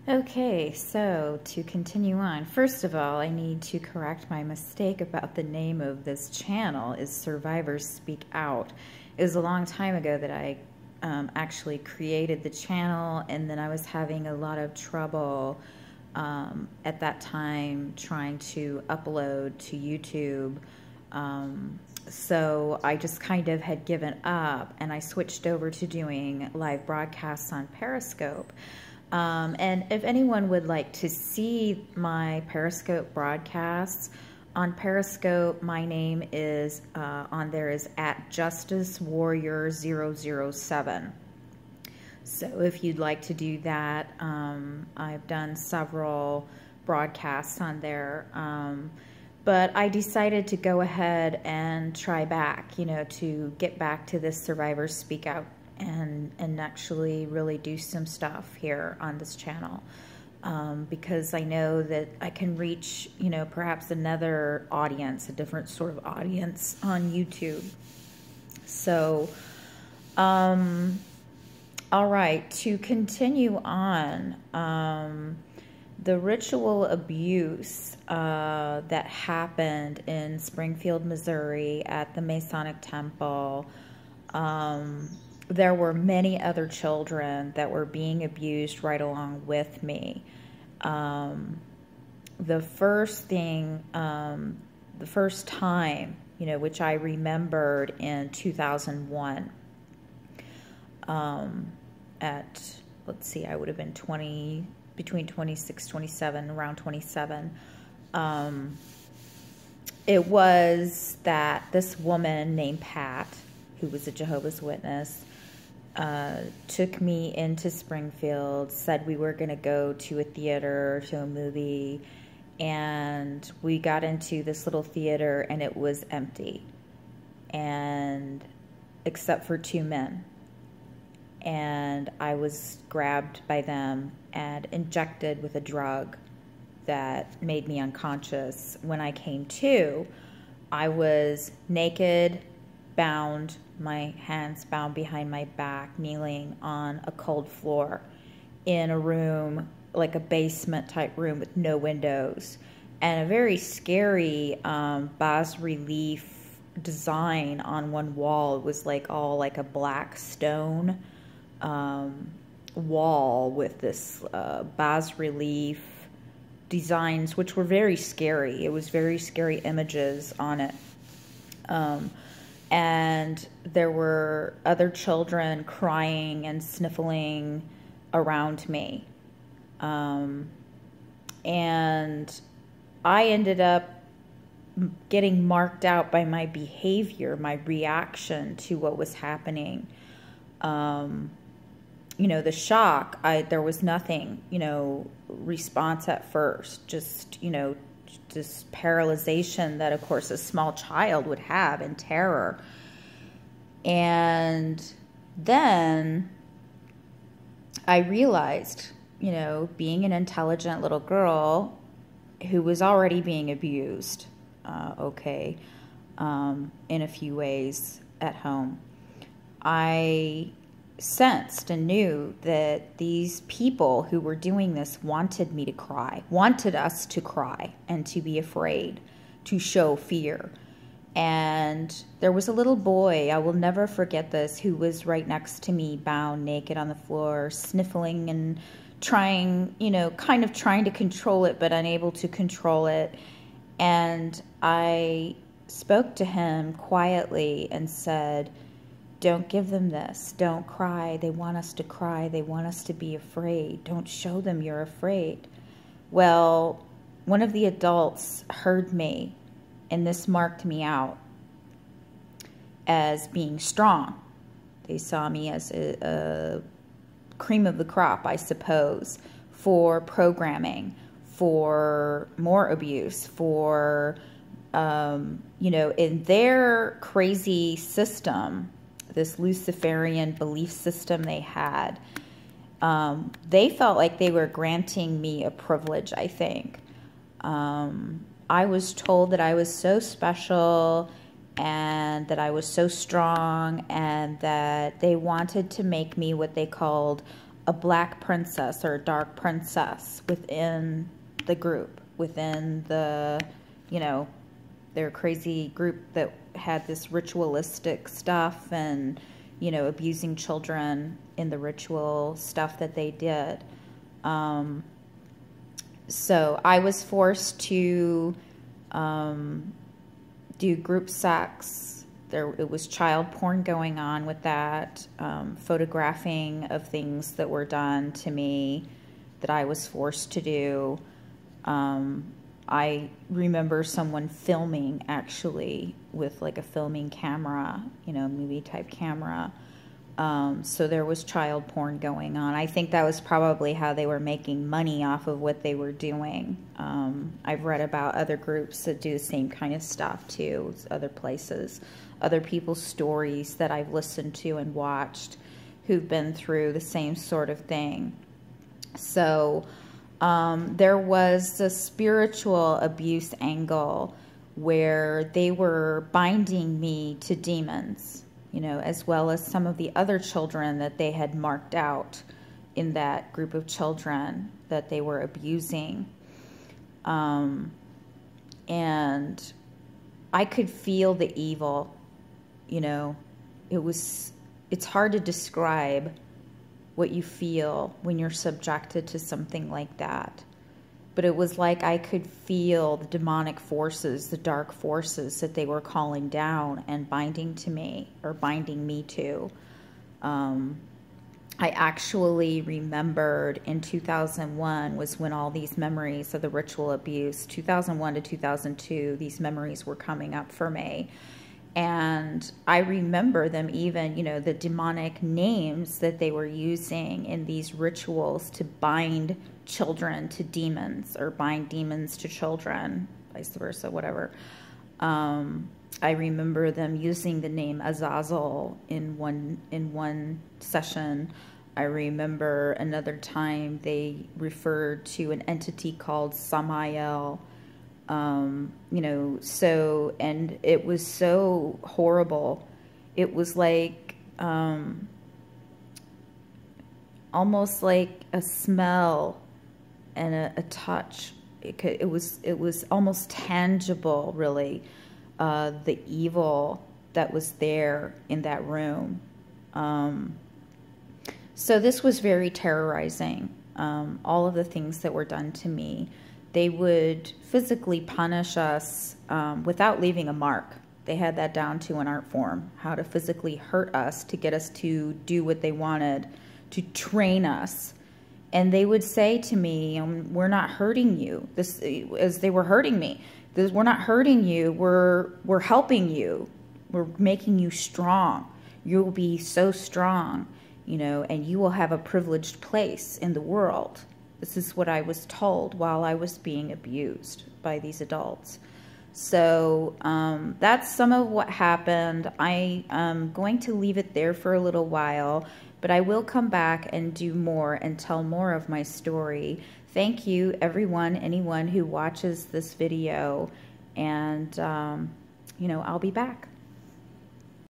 Okay, so to continue on, first of all, I need to correct my mistake about the name of this channel is Survivors Speak Out. It was a long time ago that I actually created the channel, and then I was having a lot of trouble at that time trying to upload to YouTube. So I just kind of had given up, and I switched over to doing live broadcasts on Periscope. And if anyone would like to see my Periscope broadcasts, on Periscope, my name is on there is @JusticeWarrior007. So if you'd like to do that, I've done several broadcasts on there. But I decided to go ahead and try back, to get back to this Survivors Speak Out and actually really do some stuff here on this channel, because I know that I can reach, perhaps another audience, a different sort of audience on YouTube. So, all right, to continue on, the ritual abuse that happened in Springfield, Missouri at the Masonic Temple, there were many other children that were being abused right along with me. The first time, which I remembered in 2001, let's see, I would have been between 26, 27, around 27. It was that this woman named Pat, who was a Jehovah's Witness, took me into Springfield, said we were going to go to a theater, to a movie, and we got into this little theater and it was empty, and except for two men. And I was grabbed by them and injected with a drug that made me unconscious. When I came to, I was naked, bound, my hands bound behind my back, kneeling on a cold floor in a room, like a basement type room with no windows, and a very scary bas-relief design on one wall. It was all like a black stone wall with this bas-relief designs, which were very scary. It was very scary images on it. And there were other children crying and sniffling around me. And I ended up getting marked out by my behavior, my reaction to what was happening. The shock, there was nothing, response at first, just paralyzation that, of course, a small child would have, and terror. And then I realized, being an intelligent little girl who was already being abused, in a few ways at home, I sensed and knew that these people who were doing this wanted me to cry, wanted us to cry and to be afraid, to show fear. And there was a little boy, I will never forget this, who was right next to me, bound, naked on the floor, sniffling and trying, kind of trying to control it, but unable to control it. And I spoke to him quietly and said, "Don't give them this. Don't cry. They want us to cry. They want us to be afraid. Don't show them you're afraid." Well, one of the adults heard me, and this marked me out as being strong. They saw me as a cream of the crop, I suppose, for programming, for more abuse, for, in their crazy system, this Luciferian belief system they had, they felt like they were granting me a privilege, I think. I was told that I was so special and that I was so strong, and that they wanted to make me what they called a black princess or a dark princess within the group, within the, you know, their crazy group that had this ritualistic stuff and, you know, abusing children in the ritual stuff that they did. So I was forced to do group sex. It was child porn going on with that, photographing of things that were done to me that I was forced to do. I remember someone filming, actually, with like a filming camera, you know, movie type camera. So there was child porn going on. I think that was probably how they were making money off of what they were doing. I've read about other groups that do the same kind of stuff too, other places, other people's stories that I've listened to and watched who've been through the same sort of thing. So there was a spiritual abuse angle where they were binding me to demons, you know, as well as some of the other children that they had marked out in that group of children that they were abusing. And I could feel the evil, you know. It's hard to describe what you feel when you're subjected to something like that. But it was like I could feel the demonic forces, the dark forces that they were calling down and binding to me, or binding me to. I actually remembered in 2001 was when all these memories of the ritual abuse, 2001 to 2002, these memories were coming up for me. And I remember them even, you know, the demonic names that they were using in these rituals to bind children to demons, or bind demons to children, vice versa, whatever. I remember them using the name Azazel in one session. I remember another time they referred to an entity called Samael. You know, so, and it was so horrible. It was like, almost like a smell and a touch. It was almost tangible, really, the evil that was there in that room. So this was very terrorizing. All of the things that were done to me. They would physically punish us without leaving a mark. They had that down to an art form, how to physically hurt us to get us to do what they wanted, to train us. And they would say to me, we're not hurting you. This, as they were hurting me, we're not hurting you, we're helping you. We're making you strong. You'll be so strong, you know, and you will have a privileged place in the world. This is what I was told while I was being abused by these adults. So that's some of what happened. I am going to leave it there for a little while, but I will come back and do more and tell more of my story. Thank you, everyone, anyone who watches this video, and, you know, I'll be back.